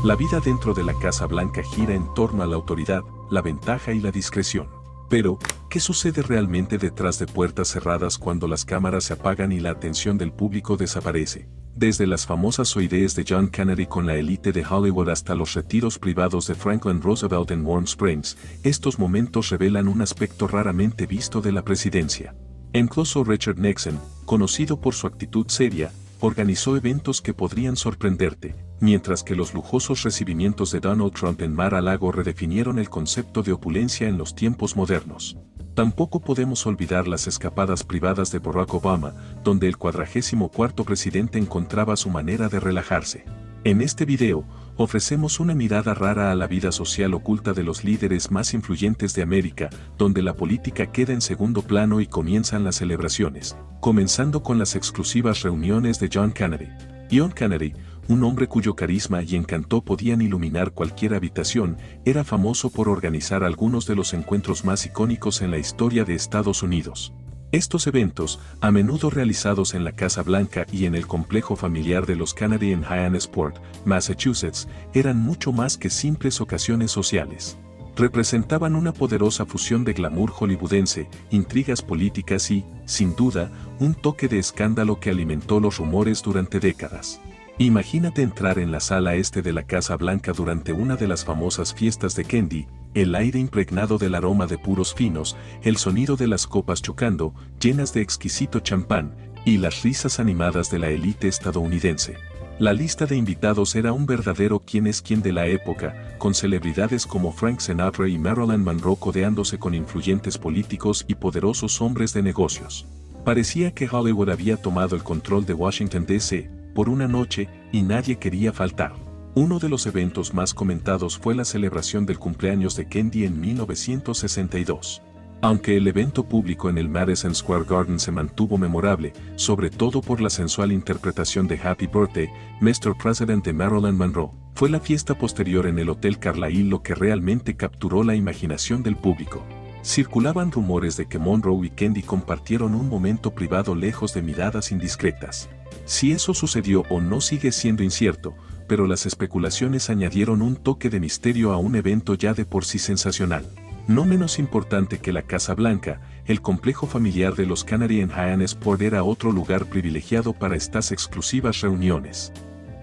La vida dentro de la Casa Blanca gira en torno a la autoridad, la ventaja y la discreción. Pero, ¿qué sucede realmente detrás de puertas cerradas cuando las cámaras se apagan y la atención del público desaparece? Desde las famosas oidees de John Kennedy con la élite de Hollywood hasta los retiros privados de Franklin Roosevelt en Warm Springs, estos momentos revelan un aspecto raramente visto de la presidencia. Incluso Richard Nixon, conocido por su actitud seria, organizó eventos que podrían sorprenderte, mientras que los lujosos recibimientos de Donald Trump en Mar-a-Lago redefinieron el concepto de opulencia en los tiempos modernos. Tampoco podemos olvidar las escapadas privadas de Barack Obama, donde el 44º presidente encontraba su manera de relajarse. En este video, ofrecemos una mirada rara a la vida social oculta de los líderes más influyentes de América, donde la política queda en segundo plano y comienzan las celebraciones, comenzando con las exclusivas reuniones de John Kennedy. John Kennedy, un hombre cuyo carisma y encanto podían iluminar cualquier habitación, era famoso por organizar algunos de los encuentros más icónicos en la historia de Estados Unidos. Estos eventos, a menudo realizados en la Casa Blanca y en el complejo familiar de los Kennedy en Hyannisport, Massachusetts, eran mucho más que simples ocasiones sociales. Representaban una poderosa fusión de glamour hollywoodense, intrigas políticas y, sin duda, un toque de escándalo que alimentó los rumores durante décadas. Imagínate entrar en la sala este de la Casa Blanca durante una de las famosas fiestas de Kennedy, el aire impregnado del aroma de puros finos, el sonido de las copas chocando, llenas de exquisito champán, y las risas animadas de la élite estadounidense. La lista de invitados era un verdadero quién es quién de la época, con celebridades como Frank Sinatra y Marilyn Monroe codeándose con influyentes políticos y poderosos hombres de negocios. Parecía que Hollywood había tomado el control de Washington D.C. por una noche, y nadie quería faltar. Uno de los eventos más comentados fue la celebración del cumpleaños de Kennedy en 1962. Aunque el evento público en el Madison Square Garden se mantuvo memorable, sobre todo por la sensual interpretación de Happy Birthday, Mr. President de Marilyn Monroe, fue la fiesta posterior en el Hotel Carlyle lo que realmente capturó la imaginación del público. Circulaban rumores de que Monroe y Kennedy compartieron un momento privado lejos de miradas indiscretas. Si eso sucedió o no sigue siendo incierto, pero las especulaciones añadieron un toque de misterio a un evento ya de por sí sensacional. No menos importante que la Casa Blanca, el complejo familiar de los Kennedy en Hyannisport era otro lugar privilegiado para estas exclusivas reuniones.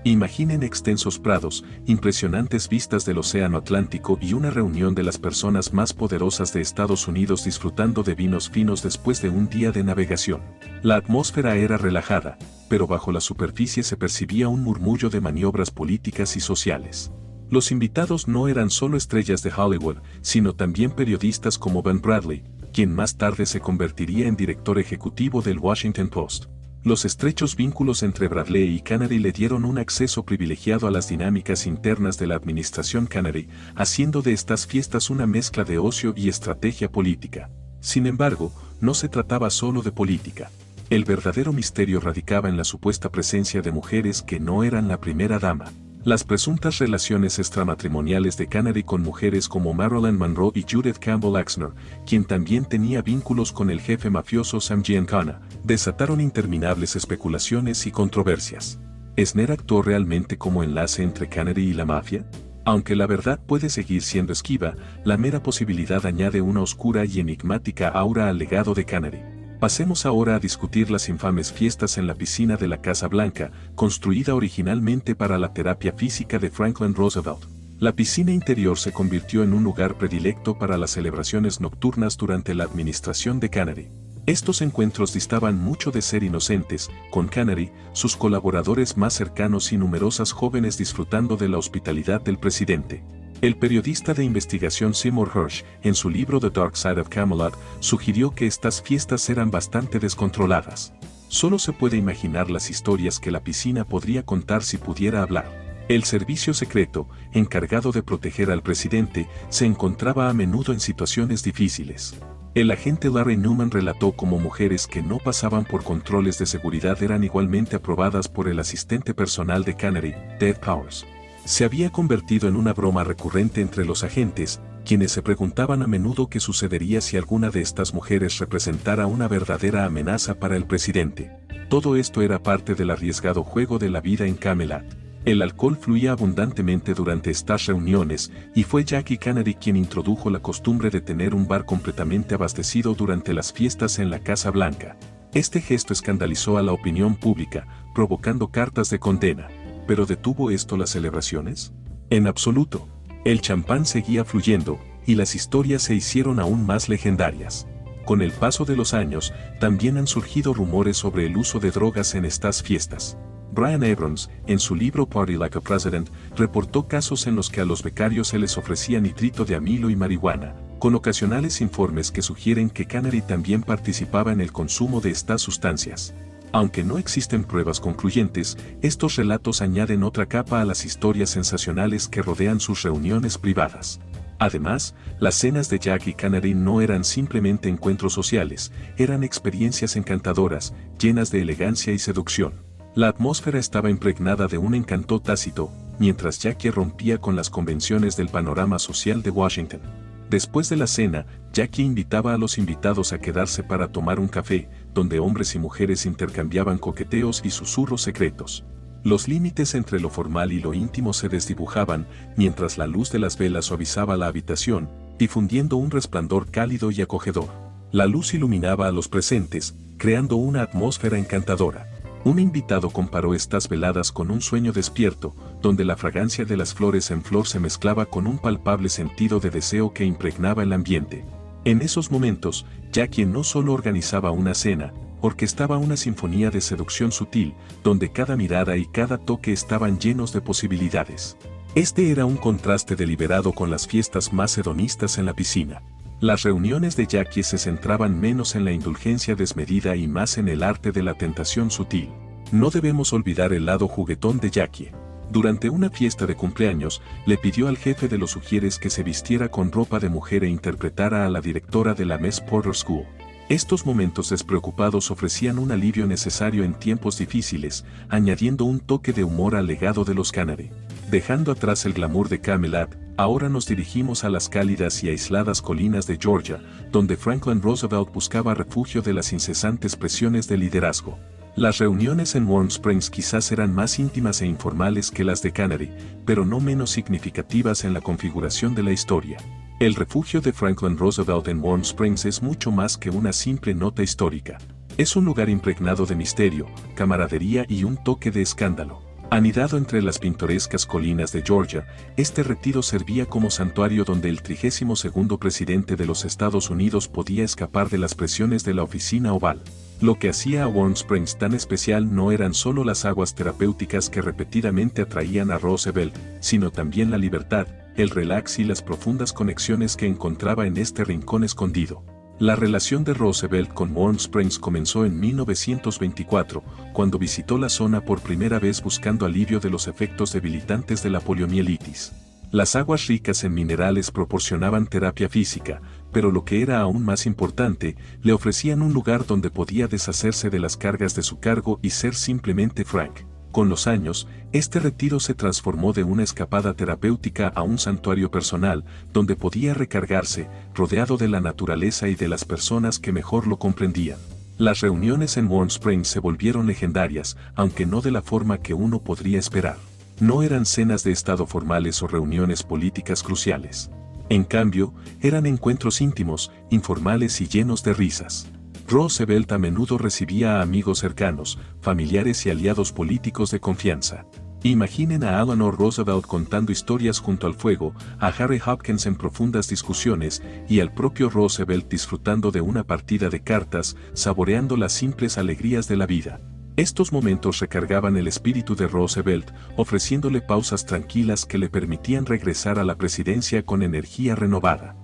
Imaginen extensos prados, impresionantes vistas del Océano Atlántico y una reunión de las personas más poderosas de Estados Unidos disfrutando de vinos finos después de un día de navegación. La atmósfera era relajada, pero bajo la superficie se percibía un murmullo de maniobras políticas y sociales. Los invitados no eran solo estrellas de Hollywood, sino también periodistas como Ben Bradley, quien más tarde se convertiría en director ejecutivo del Washington Post. Los estrechos vínculos entre Bradley y Kennedy le dieron un acceso privilegiado a las dinámicas internas de la administración Kennedy, haciendo de estas fiestas una mezcla de ocio y estrategia política. Sin embargo, no se trataba solo de política. El verdadero misterio radicaba en la supuesta presencia de mujeres que no eran la primera dama. Las presuntas relaciones extramatrimoniales de Kennedy con mujeres como Marilyn Monroe y Judith Campbell Exner, quien también tenía vínculos con el jefe mafioso Sam Giancana, desataron interminables especulaciones y controversias. ¿Exner actuó realmente como enlace entre Kennedy y la mafia? Aunque la verdad puede seguir siendo esquiva, la mera posibilidad añade una oscura y enigmática aura al legado de Kennedy. Pasemos ahora a discutir las infames fiestas en la piscina de la Casa Blanca, construida originalmente para la terapia física de Franklin Roosevelt. La piscina interior se convirtió en un lugar predilecto para las celebraciones nocturnas durante la administración de Kennedy. Estos encuentros distaban mucho de ser inocentes, con Kennedy, sus colaboradores más cercanos y numerosas jóvenes disfrutando de la hospitalidad del presidente. El periodista de investigación Seymour Hersh, en su libro The Dark Side of Camelot, sugirió que estas fiestas eran bastante descontroladas. Solo se puede imaginar las historias que la piscina podría contar si pudiera hablar. El servicio secreto, encargado de proteger al presidente, se encontraba a menudo en situaciones difíciles. El agente Larry Newman relató cómo mujeres que no pasaban por controles de seguridad eran igualmente aprobadas por el asistente personal de Kennedy, Ted Powers. Se había convertido en una broma recurrente entre los agentes, quienes se preguntaban a menudo qué sucedería si alguna de estas mujeres representara una verdadera amenaza para el presidente. Todo esto era parte del arriesgado juego de la vida en Camelot. El alcohol fluía abundantemente durante estas reuniones, y fue Jackie Kennedy quien introdujo la costumbre de tener un bar completamente abastecido durante las fiestas en la Casa Blanca. Este gesto escandalizó a la opinión pública, provocando cartas de condena. ¿Pero detuvo esto las celebraciones? En absoluto. El champán seguía fluyendo, y las historias se hicieron aún más legendarias. Con el paso de los años, también han surgido rumores sobre el uso de drogas en estas fiestas. Brian Abrams, en su libro Party Like a President, reportó casos en los que a los becarios se les ofrecía nitrito de amilo y marihuana, con ocasionales informes que sugieren que Kennedy también participaba en el consumo de estas sustancias. Aunque no existen pruebas concluyentes, estos relatos añaden otra capa a las historias sensacionales que rodean sus reuniones privadas. Además, las cenas de Jackie Kennedy no eran simplemente encuentros sociales, eran experiencias encantadoras, llenas de elegancia y seducción. La atmósfera estaba impregnada de un encanto tácito, mientras Jackie rompía con las convenciones del panorama social de Washington. Después de la cena, Jackie invitaba a los invitados a quedarse para tomar un café, donde hombres y mujeres intercambiaban coqueteos y susurros secretos. Los límites entre lo formal y lo íntimo se desdibujaban, mientras la luz de las velas suavizaba la habitación, difundiendo un resplandor cálido y acogedor. La luz iluminaba a los presentes, creando una atmósfera encantadora. Un invitado comparó estas veladas con un sueño despierto, donde la fragancia de las flores en flor se mezclaba con un palpable sentido de deseo que impregnaba el ambiente. En esos momentos, Jackie no solo organizaba una cena, orquestaba una sinfonía de seducción sutil, donde cada mirada y cada toque estaban llenos de posibilidades. Este era un contraste deliberado con las fiestas más hedonistas en la piscina. Las reuniones de Jackie se centraban menos en la indulgencia desmedida y más en el arte de la tentación sutil. No debemos olvidar el lado juguetón de Jackie. Durante una fiesta de cumpleaños, le pidió al jefe de los Ujieres que se vistiera con ropa de mujer e interpretara a la directora de la Miss Porter School. Estos momentos despreocupados ofrecían un alivio necesario en tiempos difíciles, añadiendo un toque de humor al legado de los Kennedy. Dejando atrás el glamour de Camelot, ahora nos dirigimos a las cálidas y aisladas colinas de Georgia, donde Franklin Roosevelt buscaba refugio de las incesantes presiones de liderazgo. Las reuniones en Warm Springs quizás eran más íntimas e informales que las de Kennedy, pero no menos significativas en la configuración de la historia. El refugio de Franklin Roosevelt en Warm Springs es mucho más que una simple nota histórica. Es un lugar impregnado de misterio, camaradería y un toque de escándalo. Anidado entre las pintorescas colinas de Georgia, este retiro servía como santuario donde el 32º presidente de los Estados Unidos podía escapar de las presiones de la oficina oval. Lo que hacía a Warm Springs tan especial no eran solo las aguas terapéuticas que repetidamente atraían a Roosevelt, sino también la libertad, el relax y las profundas conexiones que encontraba en este rincón escondido. La relación de Roosevelt con Warm Springs comenzó en 1924, cuando visitó la zona por primera vez buscando alivio de los efectos debilitantes de la poliomielitis. Las aguas ricas en minerales proporcionaban terapia física, pero lo que era aún más importante, le ofrecían un lugar donde podía deshacerse de las cargas de su cargo y ser simplemente Frank. Con los años, este retiro se transformó de una escapada terapéutica a un santuario personal, donde podía recargarse, rodeado de la naturaleza y de las personas que mejor lo comprendían. Las reuniones en Warm Springs se volvieron legendarias, aunque no de la forma que uno podría esperar. No eran cenas de estado formales o reuniones políticas cruciales. En cambio, eran encuentros íntimos, informales y llenos de risas. Roosevelt a menudo recibía a amigos cercanos, familiares y aliados políticos de confianza. Imaginen a Eleanor Roosevelt contando historias junto al fuego, a Harry Hopkins en profundas discusiones, y al propio Roosevelt disfrutando de una partida de cartas, saboreando las simples alegrías de la vida. Estos momentos recargaban el espíritu de Roosevelt, ofreciéndole pausas tranquilas que le permitían regresar a la presidencia con energía renovada.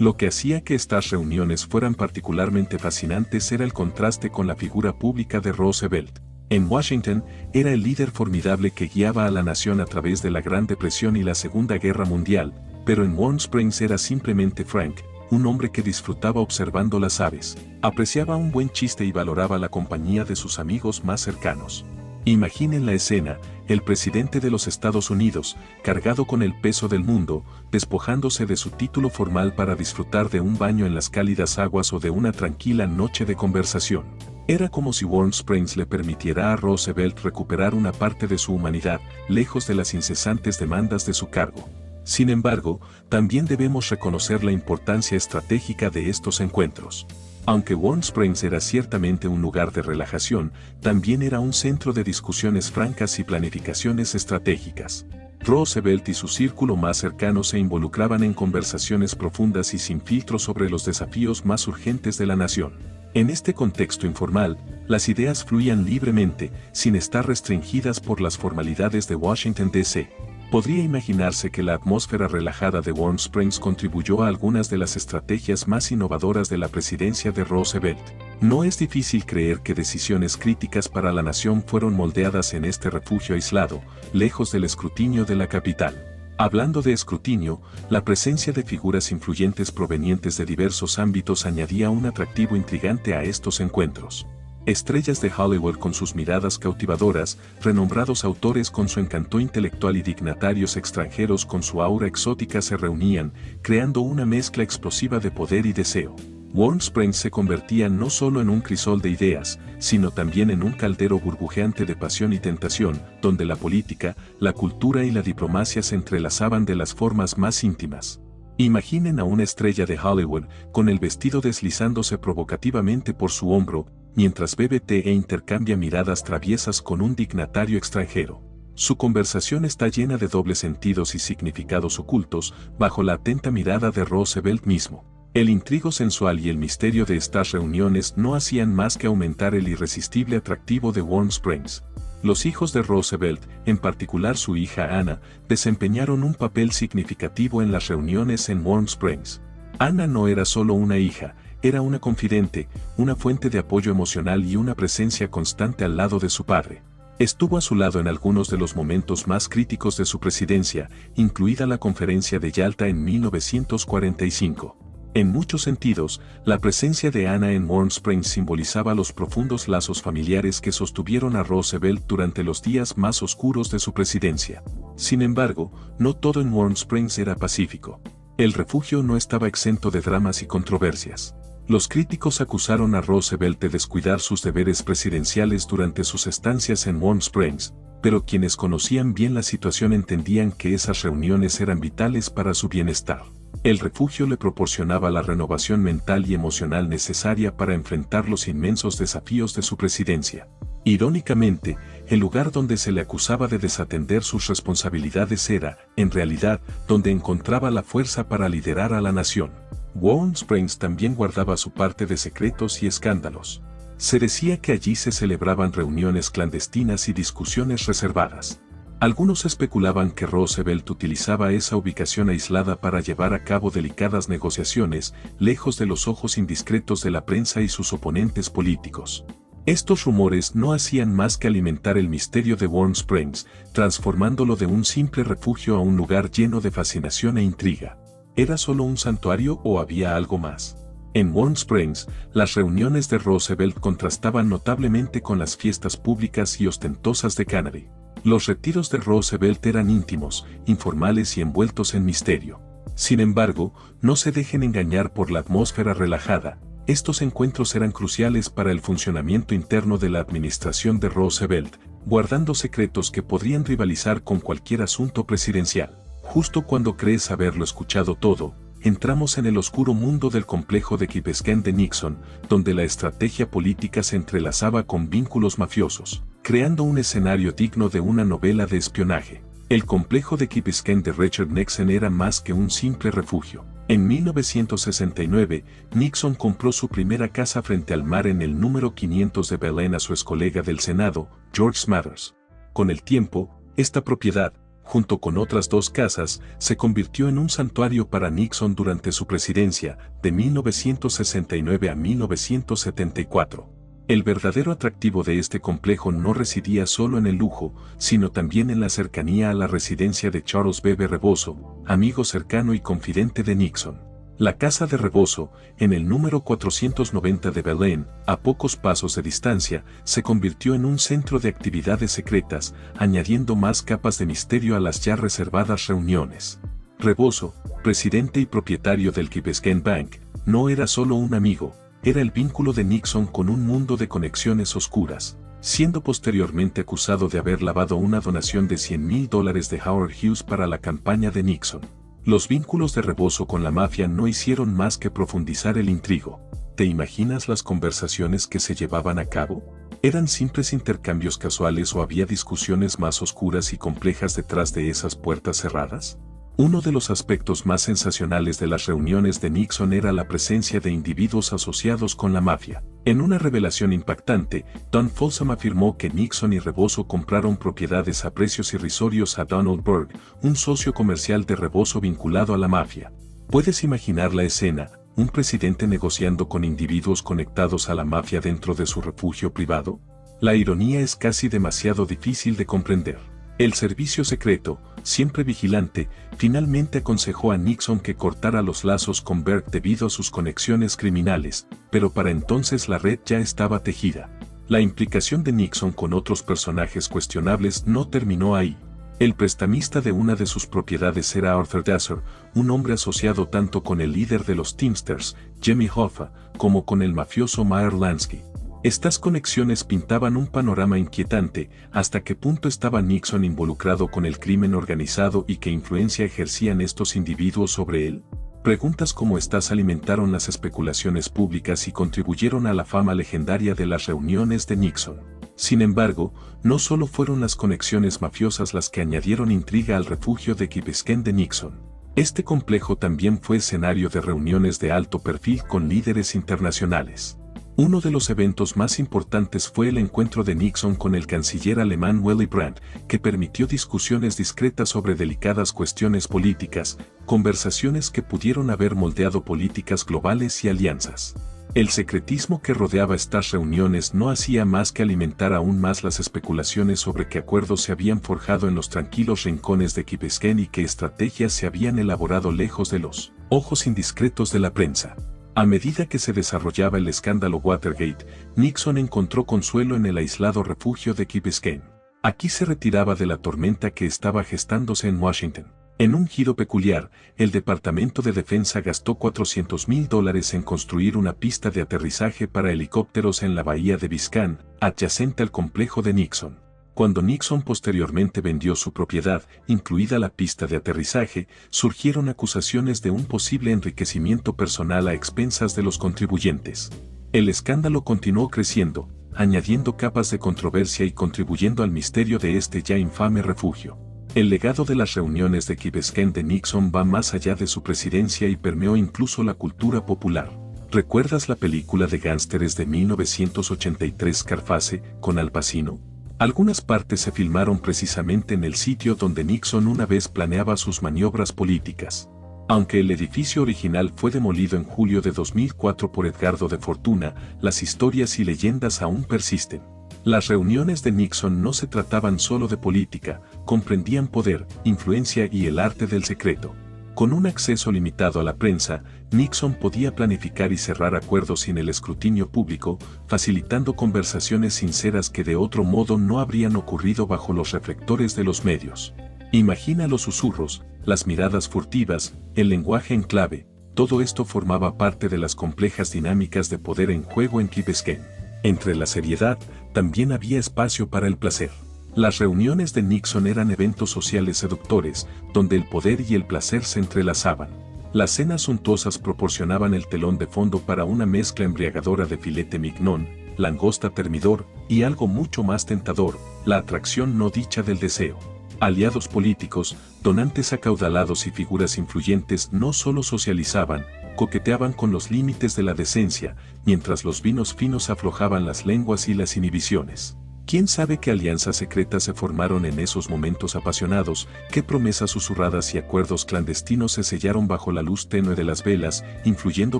Lo que hacía que estas reuniones fueran particularmente fascinantes era el contraste con la figura pública de Roosevelt. En Washington, era el líder formidable que guiaba a la nación a través de la Gran Depresión y la Segunda Guerra Mundial, pero en Warm Springs era simplemente Frank, un hombre que disfrutaba observando las aves, apreciaba un buen chiste y valoraba la compañía de sus amigos más cercanos. Imaginen la escena, el presidente de los Estados Unidos, cargado con el peso del mundo, despojándose de su título formal para disfrutar de un baño en las cálidas aguas o de una tranquila noche de conversación. Era como si Warm Springs le permitiera a Roosevelt recuperar una parte de su humanidad, lejos de las incesantes demandas de su cargo. Sin embargo, también debemos reconocer la importancia estratégica de estos encuentros. Aunque Warm Springs era ciertamente un lugar de relajación, también era un centro de discusiones francas y planificaciones estratégicas. Roosevelt y su círculo más cercano se involucraban en conversaciones profundas y sin filtro sobre los desafíos más urgentes de la nación. En este contexto informal, las ideas fluían libremente, sin estar restringidas por las formalidades de Washington, D.C. Podría imaginarse que la atmósfera relajada de Warm Springs contribuyó a algunas de las estrategias más innovadoras de la presidencia de Roosevelt. No es difícil creer que decisiones críticas para la nación fueron moldeadas en este refugio aislado, lejos del escrutinio de la capital. Hablando de escrutinio, la presencia de figuras influyentes provenientes de diversos ámbitos añadía un atractivo intrigante a estos encuentros. Estrellas de Hollywood con sus miradas cautivadoras, renombrados autores con su encanto intelectual y dignatarios extranjeros con su aura exótica se reunían, creando una mezcla explosiva de poder y deseo. Warm Springs se convertía no solo en un crisol de ideas, sino también en un caldero burbujeante de pasión y tentación, donde la política, la cultura y la diplomacia se entrelazaban de las formas más íntimas. Imaginen a una estrella de Hollywood, con el vestido deslizándose provocativamente por su hombro, mientras bebe té e intercambia miradas traviesas con un dignatario extranjero. Su conversación está llena de dobles sentidos y significados ocultos, bajo la atenta mirada de Roosevelt mismo. El intrigo sensual y el misterio de estas reuniones no hacían más que aumentar el irresistible atractivo de Warm Springs. Los hijos de Roosevelt, en particular su hija Anna, desempeñaron un papel significativo en las reuniones en Warm Springs. Anna no era solo una hija, era una confidente, una fuente de apoyo emocional y una presencia constante al lado de su padre. Estuvo a su lado en algunos de los momentos más críticos de su presidencia, incluida la Conferencia de Yalta en 1945. En muchos sentidos, la presencia de Anna en Warm Springs simbolizaba los profundos lazos familiares que sostuvieron a Roosevelt durante los días más oscuros de su presidencia. Sin embargo, no todo en Warm Springs era pacífico. El refugio no estaba exento de dramas y controversias. Los críticos acusaron a Roosevelt de descuidar sus deberes presidenciales durante sus estancias en Warm Springs, pero quienes conocían bien la situación entendían que esas reuniones eran vitales para su bienestar. El refugio le proporcionaba la renovación mental y emocional necesaria para enfrentar los inmensos desafíos de su presidencia. Irónicamente, el lugar donde se le acusaba de desatender sus responsabilidades era, en realidad, donde encontraba la fuerza para liderar a la nación. Warm Springs también guardaba su parte de secretos y escándalos. Se decía que allí se celebraban reuniones clandestinas y discusiones reservadas. Algunos especulaban que Roosevelt utilizaba esa ubicación aislada para llevar a cabo delicadas negociaciones, lejos de los ojos indiscretos de la prensa y sus oponentes políticos. Estos rumores no hacían más que alimentar el misterio de Warm Springs, transformándolo de un simple refugio a un lugar lleno de fascinación e intriga. ¿Era solo un santuario o había algo más? En Warm Springs, las reuniones de Roosevelt contrastaban notablemente con las fiestas públicas y ostentosas de Kennedy. Los retiros de Roosevelt eran íntimos, informales y envueltos en misterio. Sin embargo, no se dejen engañar por la atmósfera relajada. Estos encuentros eran cruciales para el funcionamiento interno de la administración de Roosevelt, guardando secretos que podrían rivalizar con cualquier asunto presidencial. Justo cuando crees haberlo escuchado todo, entramos en el oscuro mundo del complejo de Key Biscayne de Nixon, donde la estrategia política se entrelazaba con vínculos mafiosos, creando un escenario digno de una novela de espionaje. El complejo de Key Biscayne de Richard Nixon era más que un simple refugio. En 1969, Nixon compró su primera casa frente al mar en el número 500 de Belen a su excolega del Senado, George Smathers. Con el tiempo, esta propiedad, junto con otras dos casas, se convirtió en un santuario para Nixon durante su presidencia, de 1969 a 1974. El verdadero atractivo de este complejo no residía solo en el lujo, sino también en la cercanía a la residencia de Charles B. Rebozo, amigo cercano y confidente de Nixon. La casa de Rebozo, en el número 490 de Belen, a pocos pasos de distancia, se convirtió en un centro de actividades secretas, añadiendo más capas de misterio a las ya reservadas reuniones. Rebozo, presidente y propietario del Key Biscayne Bank, no era solo un amigo, era el vínculo de Nixon con un mundo de conexiones oscuras, siendo posteriormente acusado de haber lavado una donación de $100,000 de Howard Hughes para la campaña de Nixon. Los vínculos de Rebozo con la mafia no hicieron más que profundizar el intrigo. ¿Te imaginas las conversaciones que se llevaban a cabo? ¿Eran simples intercambios casuales o había discusiones más oscuras y complejas detrás de esas puertas cerradas? Uno de los aspectos más sensacionales de las reuniones de Nixon era la presencia de individuos asociados con la mafia. En una revelación impactante, Don Folsom afirmó que Nixon y Rebozo compraron propiedades a precios irrisorios a Donald Berg, un socio comercial de Rebozo vinculado a la mafia. ¿Puedes imaginar la escena? ¿Un presidente negociando con individuos conectados a la mafia dentro de su refugio privado? La ironía es casi demasiado difícil de comprender. El servicio secreto, siempre vigilante, finalmente aconsejó a Nixon que cortara los lazos con Berg debido a sus conexiones criminales, pero para entonces la red ya estaba tejida. La implicación de Nixon con otros personajes cuestionables no terminó ahí. El prestamista de una de sus propiedades era Arthur Dasser, un hombre asociado tanto con el líder de los Teamsters, Jimmy Hoffa, como con el mafioso Meyer Lansky. Estas conexiones pintaban un panorama inquietante. ¿Hasta qué punto estaba Nixon involucrado con el crimen organizado y qué influencia ejercían estos individuos sobre él? Preguntas como estas alimentaron las especulaciones públicas y contribuyeron a la fama legendaria de las reuniones de Nixon. Sin embargo, no solo fueron las conexiones mafiosas las que añadieron intriga al refugio de Key Biscayne de Nixon. Este complejo también fue escenario de reuniones de alto perfil con líderes internacionales. Uno de los eventos más importantes fue el encuentro de Nixon con el canciller alemán Willy Brandt, que permitió discusiones discretas sobre delicadas cuestiones políticas, conversaciones que pudieron haber moldeado políticas globales y alianzas. El secretismo que rodeaba estas reuniones no hacía más que alimentar aún más las especulaciones sobre qué acuerdos se habían forjado en los tranquilos rincones de Key Biscayne y qué estrategias se habían elaborado lejos de los ojos indiscretos de la prensa. A medida que se desarrollaba el escándalo Watergate, Nixon encontró consuelo en el aislado refugio de Key Biscayne. Aquí se retiraba de la tormenta que estaba gestándose en Washington. En un giro peculiar, el Departamento de Defensa gastó $400,000 en construir una pista de aterrizaje para helicópteros en la bahía de Biscayne, adyacente al complejo de Nixon. Cuando Nixon posteriormente vendió su propiedad, incluida la pista de aterrizaje, surgieron acusaciones de un posible enriquecimiento personal a expensas de los contribuyentes. El escándalo continuó creciendo, añadiendo capas de controversia y contribuyendo al misterio de este ya infame refugio. El legado de las reuniones de Key Biscayne de Nixon va más allá de su presidencia y permeó incluso la cultura popular. ¿Recuerdas la película de gángsteres de 1983 Scarface, con Al Pacino? Algunas partes se filmaron precisamente en el sitio donde Nixon una vez planeaba sus maniobras políticas. Aunque el edificio original fue demolido en julio de 2004 por Edgardo de Fortuna, las historias y leyendas aún persisten. Las reuniones de Nixon no se trataban solo de política, comprendían poder, influencia y el arte del secreto. Con un acceso limitado a la prensa, Nixon podía planificar y cerrar acuerdos sin el escrutinio público, facilitando conversaciones sinceras que de otro modo no habrían ocurrido bajo los reflectores de los medios. Imagina los susurros, las miradas furtivas, el lenguaje en clave, todo esto formaba parte de las complejas dinámicas de poder en juego en Key Biscayne. Entre la seriedad, también había espacio para el placer. Las reuniones de Nixon eran eventos sociales seductores, donde el poder y el placer se entrelazaban. Las cenas suntuosas proporcionaban el telón de fondo para una mezcla embriagadora de filete mignon, langosta termidor y algo mucho más tentador, la atracción no dicha del deseo. Aliados políticos, donantes acaudalados y figuras influyentes no solo socializaban, coqueteaban con los límites de la decencia, mientras los vinos finos aflojaban las lenguas y las inhibiciones. ¿Quién sabe qué alianzas secretas se formaron en esos momentos apasionados, qué promesas susurradas y acuerdos clandestinos se sellaron bajo la luz tenue de las velas, influyendo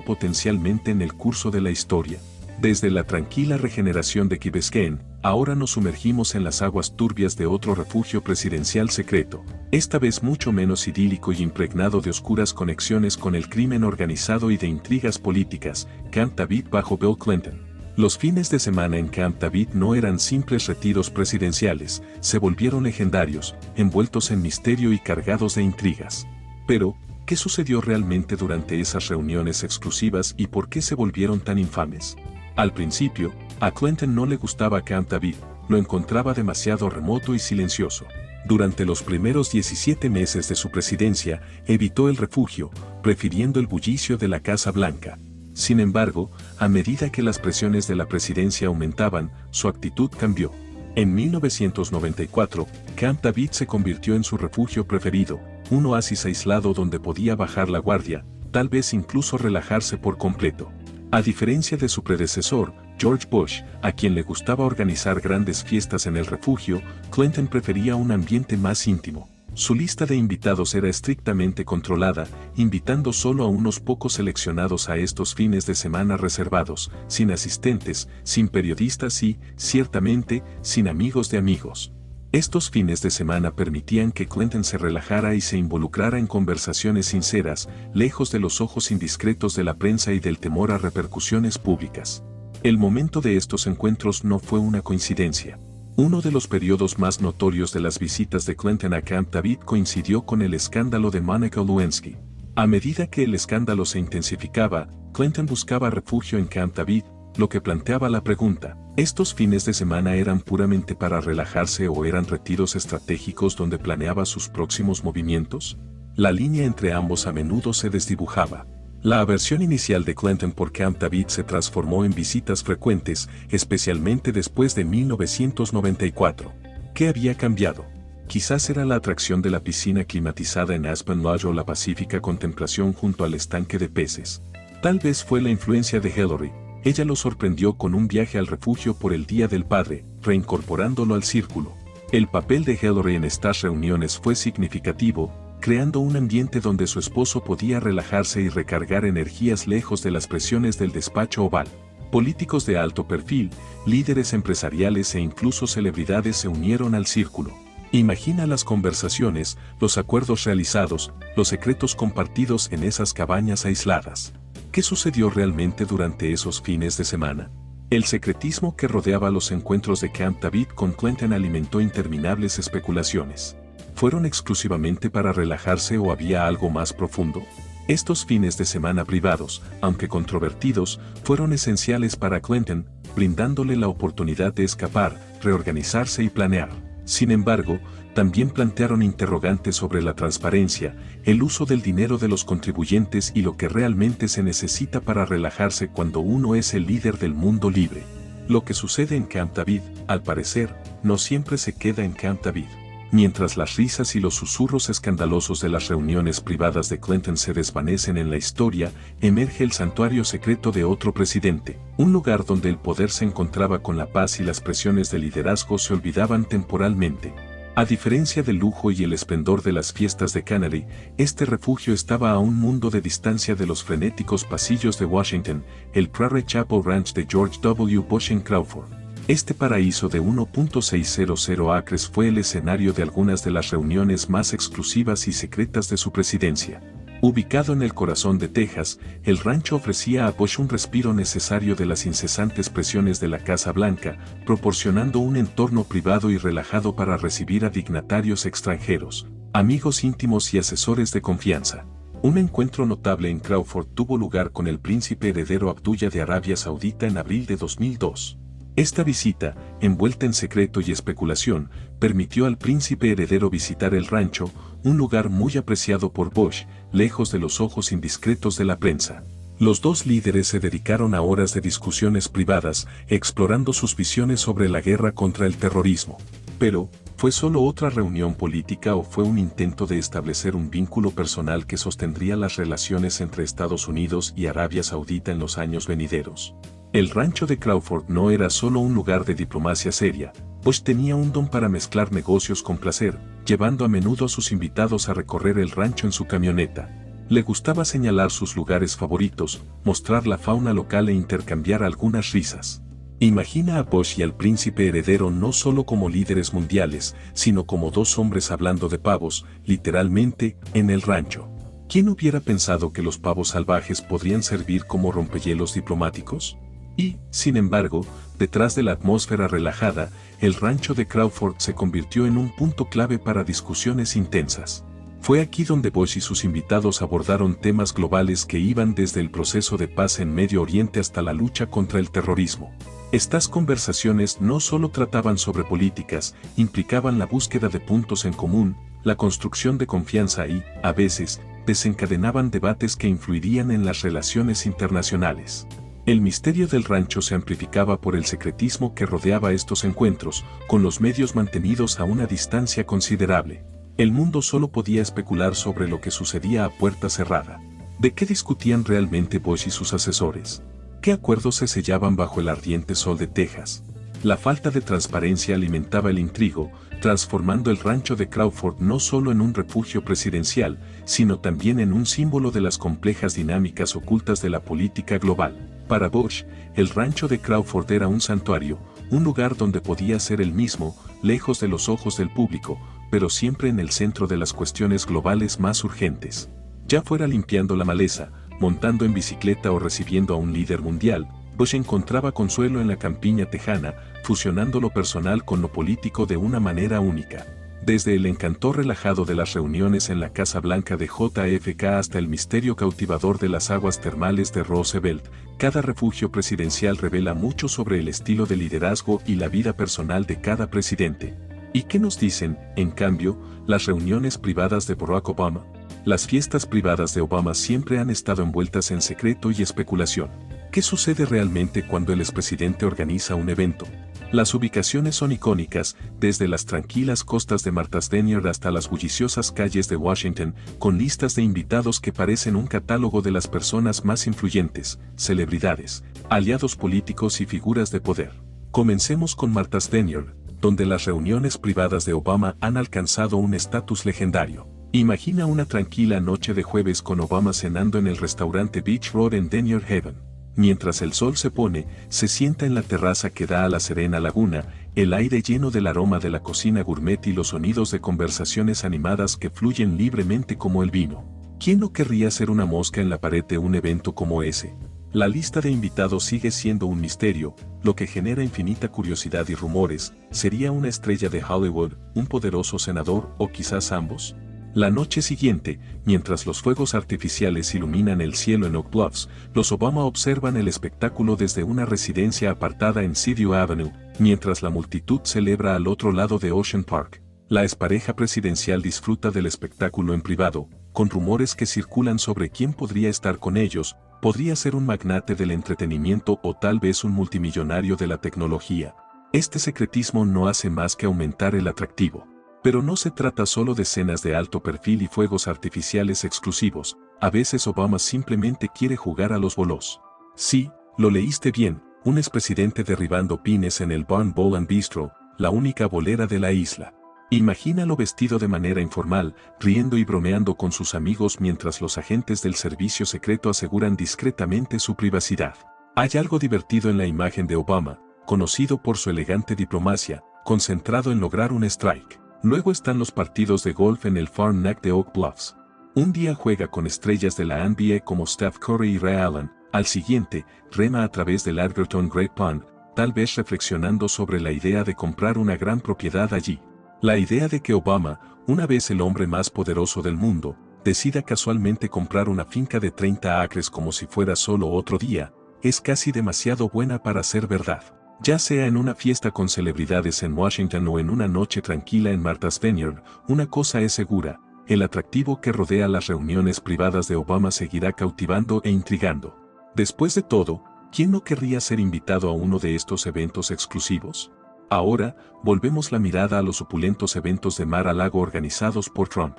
potencialmente en el curso de la historia? Desde la tranquila regeneración de Key Biscayne, ahora nos sumergimos en las aguas turbias de otro refugio presidencial secreto, esta vez mucho menos idílico y impregnado de oscuras conexiones con el crimen organizado y de intrigas políticas, Camp David bajo Bill Clinton. Los fines de semana en Camp David no eran simples retiros presidenciales, se volvieron legendarios, envueltos en misterio y cargados de intrigas. Pero, ¿Qué sucedió realmente durante esas reuniones exclusivas y por qué se volvieron tan infames? Al principio, a Clinton no le gustaba Camp David, lo encontraba demasiado remoto y silencioso. Durante los primeros 17 meses de su presidencia, evitó el refugio, prefiriendo el bullicio de la Casa Blanca. Sin embargo, a medida que las presiones de la presidencia aumentaban, su actitud cambió. En 1994, Camp David se convirtió en su refugio preferido, un oasis aislado donde podía bajar la guardia, tal vez incluso relajarse por completo. A diferencia de su predecesor, George Bush, a quien le gustaba organizar grandes fiestas en el refugio, Clinton prefería un ambiente más íntimo. Su lista de invitados era estrictamente controlada, invitando solo a unos pocos seleccionados a estos fines de semana reservados, sin asistentes, sin periodistas y, ciertamente, sin amigos de amigos. Estos fines de semana permitían que Clinton se relajara y se involucrara en conversaciones sinceras, lejos de los ojos indiscretos de la prensa y del temor a repercusiones públicas. El momento de estos encuentros no fue una coincidencia. Uno de los periodos más notorios de las visitas de Clinton a Camp David coincidió con el escándalo de Monica Lewinsky. A medida que el escándalo se intensificaba, Clinton buscaba refugio en Camp David, lo que planteaba la pregunta: ¿estos fines de semana eran puramente para relajarse o eran retiros estratégicos donde planeaba sus próximos movimientos? La línea entre ambos a menudo se desdibujaba. La aversión inicial de Clinton por Camp David se transformó en visitas frecuentes, especialmente después de 1994. ¿Qué había cambiado? Quizás era la atracción de la piscina climatizada en Aspen Lodge o la pacífica contemplación junto al estanque de peces. Tal vez fue la influencia de Hillary. Ella lo sorprendió con un viaje al refugio por el Día del Padre, reincorporándolo al círculo. El papel de Hillary en estas reuniones fue significativo, creando un ambiente donde su esposo podía relajarse y recargar energías lejos de las presiones del despacho oval. Políticos de alto perfil, líderes empresariales e incluso celebridades se unieron al círculo. Imagina las conversaciones, los acuerdos realizados, los secretos compartidos en esas cabañas aisladas. ¿Qué sucedió realmente durante esos fines de semana? El secretismo que rodeaba los encuentros de Camp David con Clinton alimentó interminables especulaciones. ¿Fueron exclusivamente para relajarse o había algo más profundo? Estos fines de semana privados, aunque controvertidos, fueron esenciales para Clinton, brindándole la oportunidad de escapar, reorganizarse y planear. Sin embargo, también plantearon interrogantes sobre la transparencia, el uso del dinero de los contribuyentes y lo que realmente se necesita para relajarse cuando uno es el líder del mundo libre. Lo que sucede en Camp David, al parecer, no siempre se queda en Camp David. Mientras las risas y los susurros escandalosos de las reuniones privadas de Clinton se desvanecen en la historia, emerge el santuario secreto de otro presidente, un lugar donde el poder se encontraba con la paz y las presiones de liderazgo se olvidaban temporalmente. A diferencia del lujo y el esplendor de las fiestas de Kennedy, este refugio estaba a un mundo de distancia de los frenéticos pasillos de Washington, el Prairie Chapel Ranch de George W. Bush en Crawford. Este paraíso de 1.600 acres fue el escenario de algunas de las reuniones más exclusivas y secretas de su presidencia. Ubicado en el corazón de Texas, el rancho ofrecía a Bush un respiro necesario de las incesantes presiones de la Casa Blanca, proporcionando un entorno privado y relajado para recibir a dignatarios extranjeros, amigos íntimos y asesores de confianza. Un encuentro notable en Crawford tuvo lugar con el príncipe heredero Abdullah de Arabia Saudita en abril de 2002. Esta visita, envuelta en secreto y especulación, permitió al príncipe heredero visitar el rancho, un lugar muy apreciado por Bush, lejos de los ojos indiscretos de la prensa. Los dos líderes se dedicaron a horas de discusiones privadas, explorando sus visiones sobre la guerra contra el terrorismo. Pero, ¿fue solo otra reunión política o fue un intento de establecer un vínculo personal que sostendría las relaciones entre Estados Unidos y Arabia Saudita en los años venideros? El rancho de Crawford no era solo un lugar de diplomacia seria. Bush tenía un don para mezclar negocios con placer, llevando a menudo a sus invitados a recorrer el rancho en su camioneta. Le gustaba señalar sus lugares favoritos, mostrar la fauna local e intercambiar algunas risas. Imagina a Bush y al príncipe heredero no solo como líderes mundiales, sino como dos hombres hablando de pavos, literalmente, en el rancho. ¿Quién hubiera pensado que los pavos salvajes podrían servir como rompehielos diplomáticos? Y, sin embargo, detrás de la atmósfera relajada, el rancho de Crawford se convirtió en un punto clave para discusiones intensas. Fue aquí donde Bush y sus invitados abordaron temas globales que iban desde el proceso de paz en Medio Oriente hasta la lucha contra el terrorismo. Estas conversaciones no solo trataban sobre políticas, implicaban la búsqueda de puntos en común, la construcción de confianza y, a veces, desencadenaban debates que influirían en las relaciones internacionales. El misterio del rancho se amplificaba por el secretismo que rodeaba estos encuentros, con los medios mantenidos a una distancia considerable. El mundo solo podía especular sobre lo que sucedía a puerta cerrada. ¿De qué discutían realmente Bush y sus asesores? ¿Qué acuerdos se sellaban bajo el ardiente sol de Texas? La falta de transparencia alimentaba el intrigo, transformando el rancho de Crawford no solo en un refugio presidencial, sino también en un símbolo de las complejas dinámicas ocultas de la política global. Para Bush, el rancho de Crawford era un santuario, un lugar donde podía ser él mismo, lejos de los ojos del público, pero siempre en el centro de las cuestiones globales más urgentes. Ya fuera limpiando la maleza, montando en bicicleta o recibiendo a un líder mundial, Bush encontraba consuelo en la campiña tejana, fusionando lo personal con lo político de una manera única. Desde el encanto relajado de las reuniones en la Casa Blanca de JFK hasta el misterio cautivador de las aguas termales de Roosevelt, cada refugio presidencial revela mucho sobre el estilo de liderazgo y la vida personal de cada presidente. ¿Y qué nos dicen, en cambio, las reuniones privadas de Barack Obama? Las fiestas privadas de Obama siempre han estado envueltas en secreto y especulación. ¿Qué sucede realmente cuando el expresidente organiza un evento? Las ubicaciones son icónicas, desde las tranquilas costas de Martha's Vineyard hasta las bulliciosas calles de Washington, con listas de invitados que parecen un catálogo de las personas más influyentes, celebridades, aliados políticos y figuras de poder. Comencemos con Martha's Vineyard, donde las reuniones privadas de Obama han alcanzado un estatus legendario. Imagina una tranquila noche de jueves con Obama cenando en el restaurante Beach Road en Vineyard Haven. Mientras el sol se pone, se sienta en la terraza que da a la serena laguna, el aire lleno del aroma de la cocina gourmet y los sonidos de conversaciones animadas que fluyen libremente como el vino. ¿Quién no querría ser una mosca en la pared de un evento como ese? La lista de invitados sigue siendo un misterio, lo que genera infinita curiosidad y rumores. ¿Sería una estrella de Hollywood, un poderoso senador o quizás ambos? La noche siguiente, mientras los fuegos artificiales iluminan el cielo en Oak Bluffs, los Obama observan el espectáculo desde una residencia apartada en Seaview Avenue, mientras la multitud celebra al otro lado de Ocean Park. La expareja presidencial disfruta del espectáculo en privado, con rumores que circulan sobre quién podría estar con ellos. Podría ser un magnate del entretenimiento o tal vez un multimillonario de la tecnología. Este secretismo no hace más que aumentar el atractivo. Pero no se trata solo de escenas de alto perfil y fuegos artificiales exclusivos, a veces Obama simplemente quiere jugar a los bolos. Sí, lo leíste bien, un expresidente derribando pines en el Barn Bowl and Bistro, la única bolera de la isla. Imagínalo vestido de manera informal, riendo y bromeando con sus amigos mientras los agentes del servicio secreto aseguran discretamente su privacidad. Hay algo divertido en la imagen de Obama, conocido por su elegante diplomacia, concentrado en lograr un strike. Luego están los partidos de golf en el Farm Neck de Oak Bluffs. Un día juega con estrellas de la NBA como Steph Curry y Ray Allen, al siguiente, rema a través del Algerton Great Pond, tal vez reflexionando sobre la idea de comprar una gran propiedad allí. La idea de que Obama, una vez el hombre más poderoso del mundo, decida casualmente comprar una finca de 30 acres como si fuera solo otro día, es casi demasiado buena para ser verdad. Ya sea en una fiesta con celebridades en Washington o en una noche tranquila en Martha's Vineyard, una cosa es segura, el atractivo que rodea las reuniones privadas de Obama seguirá cautivando e intrigando. Después de todo, ¿quién no querría ser invitado a uno de estos eventos exclusivos? Ahora, volvemos la mirada a los opulentos eventos de Mar-a-Lago organizados por Trump.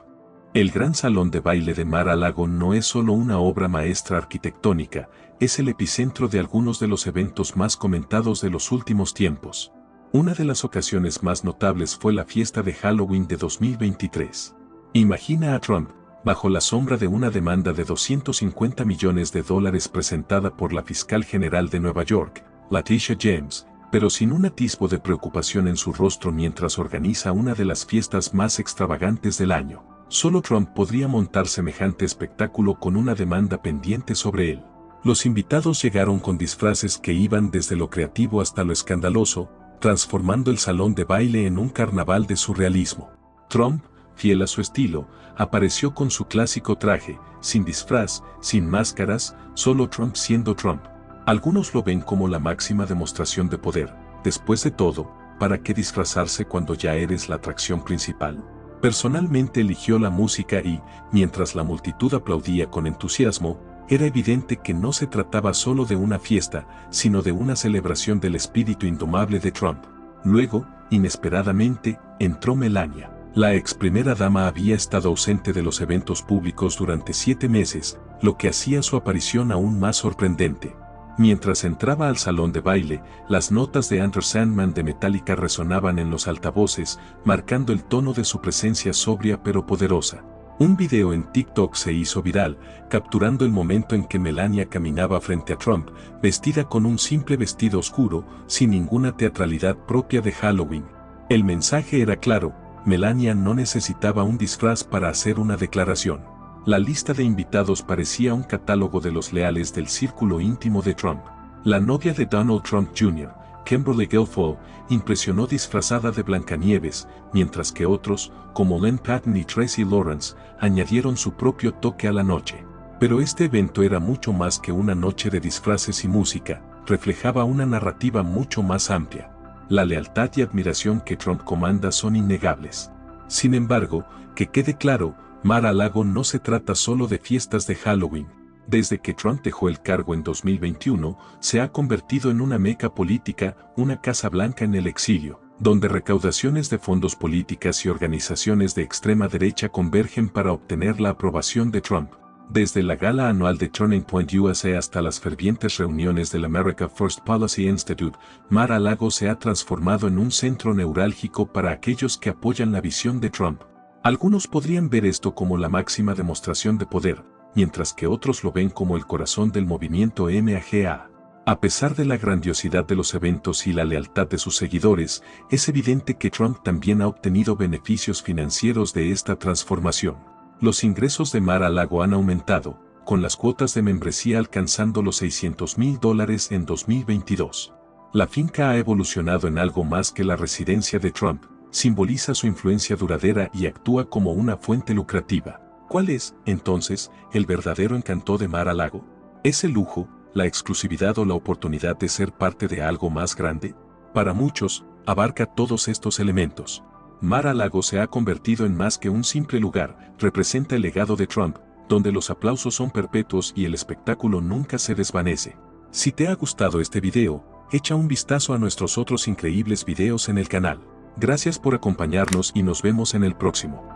El gran salón de baile de Mar-a-Lago no es solo una obra maestra arquitectónica, es el epicentro de algunos de los eventos más comentados de los últimos tiempos. Una de las ocasiones más notables fue la fiesta de Halloween de 2023. Imagina a Trump, bajo la sombra de una demanda de $250 millones presentada por la fiscal general de Nueva York, Letitia James, pero sin un atisbo de preocupación en su rostro mientras organiza una de las fiestas más extravagantes del año. Solo Trump podría montar semejante espectáculo con una demanda pendiente sobre él. Los invitados llegaron con disfraces que iban desde lo creativo hasta lo escandaloso, transformando el salón de baile en un carnaval de surrealismo. Trump, fiel a su estilo, apareció con su clásico traje, sin disfraz, sin máscaras, solo Trump siendo Trump. Algunos lo ven como la máxima demostración de poder. Después de todo, ¿para qué disfrazarse cuando ya eres la atracción principal? Personalmente eligió la música y, mientras la multitud aplaudía con entusiasmo, era evidente que no se trataba solo de una fiesta, sino de una celebración del espíritu indomable de Trump. Luego, inesperadamente, entró Melania. La ex primera dama había estado ausente de los eventos públicos durante 7 meses, lo que hacía su aparición aún más sorprendente. Mientras entraba al salón de baile, las notas de Enter Sandman de Metallica resonaban en los altavoces, marcando el tono de su presencia sobria pero poderosa. Un video en TikTok se hizo viral, capturando el momento en que Melania caminaba frente a Trump, vestida con un simple vestido oscuro, sin ninguna teatralidad propia de Halloween. El mensaje era claro: Melania no necesitaba un disfraz para hacer una declaración. La lista de invitados parecía un catálogo de los leales del círculo íntimo de Trump. La novia de Donald Trump Jr., Kimberly Guilfoyle, impresionó disfrazada de Blancanieves, mientras que otros, como Len Patton y Tracy Lawrence, añadieron su propio toque a la noche. Pero este evento era mucho más que una noche de disfraces y música, reflejaba una narrativa mucho más amplia. La lealtad y admiración que Trump comanda son innegables. Sin embargo, que quede claro, Mar-a-Lago no se trata solo de fiestas de Halloween. Desde que Trump dejó el cargo en 2021, se ha convertido en una meca política, una Casa Blanca en el exilio, donde recaudaciones de fondos políticas y organizaciones de extrema derecha convergen para obtener la aprobación de Trump. Desde la gala anual de Turning Point USA hasta las fervientes reuniones del America First Policy Institute, Mar-a-Lago se ha transformado en un centro neurálgico para aquellos que apoyan la visión de Trump. Algunos podrían ver esto como la máxima demostración de poder, mientras que otros lo ven como el corazón del movimiento MAGA. A pesar de la grandiosidad de los eventos y la lealtad de sus seguidores, es evidente que Trump también ha obtenido beneficios financieros de esta transformación. Los ingresos de Mar-a-Lago han aumentado, con las cuotas de membresía alcanzando los $600,000 en 2022. La finca ha evolucionado en algo más que la residencia de Trump, simboliza su influencia duradera y actúa como una fuente lucrativa. ¿Cuál es, entonces, el verdadero encanto de Mar-a-Lago? ¿Es el lujo, la exclusividad o la oportunidad de ser parte de algo más grande? Para muchos, abarca todos estos elementos. Mar-a-Lago se ha convertido en más que un simple lugar, representa el legado de Trump, donde los aplausos son perpetuos y el espectáculo nunca se desvanece. Si te ha gustado este video, echa un vistazo a nuestros otros increíbles videos en el canal. Gracias por acompañarnos y nos vemos en el próximo.